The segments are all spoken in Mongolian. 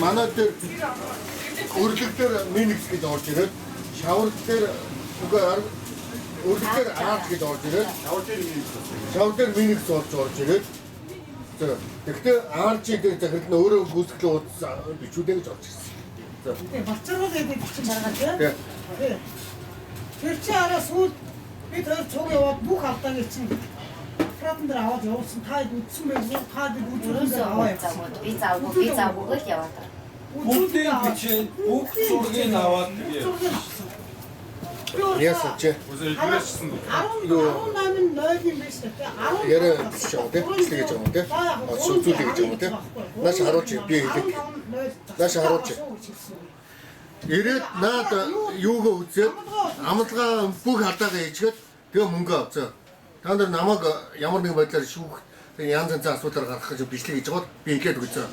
манай дээр өрлөг дээр миникс гэж орж ирээд шавар дээр үгүй өрлөг дээр арт гэж орж ирээд шавар дээр миникс орж ирээд тэгэхээр арч дээр захирал нь өөрөө гүйцэтгэл уудсан бичүүдээ гэж орж ирсэн. Бацаргал гэдэг чинь байгаа тийм. Тэр чи араа сүүл бид хоёр цуг яваад бүх алдааг чинь аппаратын дээр аваад явуулсан. Та үдсэн байх та бид үзүүлээ аваа явуулсан. Би заагүй л яваад байгаа. Бүгдийг бичээ, бүх зургийг аваад Яасан чи? 18-ын 0-ийн биш үү? Ярэ бичиж байгаа тийм. Бичлэг гэж байгаа тийм. Сүлзүүлэг гэж байгаа тийм. Нааш харуулж би хэлээ. Нааш харуулж. Ирээд наад юугаа үзээд амлгаа бүх алдаагаа хийчихэд тэгээ мөнгө авцаа. Та нар намайг ямар нэгэн байдлаар шүүх янз янзын асуудал гаргах гэж бичлэг хийж байгаад би ингээд үзээ.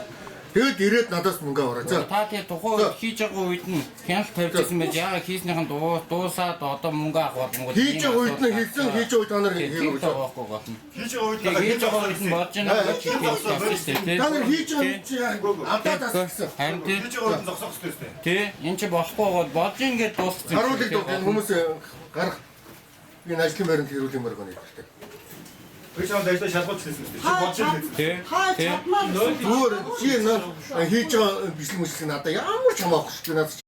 Тэгэд ирээд надаас мөнгө аваарай. За. Та тэгээ тухайн хийж байгаа үед нь хяналт тавьчихсан байж яагаад хийснийхэн дуусаад одоо мөнгө авах боломжгүй. Хийж байгаа үед нь хийсэн хийж байгаа үед та нар хийгээгүй байхгүй болно. хийж байгаа үед хийж байгаа үед нь бодож байгаа гэж хэлсэн. та нар хийж байгаа чи алдаад асуусан. Харин тийм хийж байгаа үед зогсоох хэрэгтэй. тий энэ чи болохгүй гол бодож ингээд дууссан. Харуулъя доо хүмүүс гарах би ажлын байранд хэрүүлэмээр гонё гэдэг. Би чамд ажлаа шалгуулж хэлсэн шүү дээ. Чи бодож хэлсэн. Тий. Хаа чадмаа Зүгээр чи хийж байгаа бичлэг мүслэг надад ямар ч хамаахгүй шүү дээ.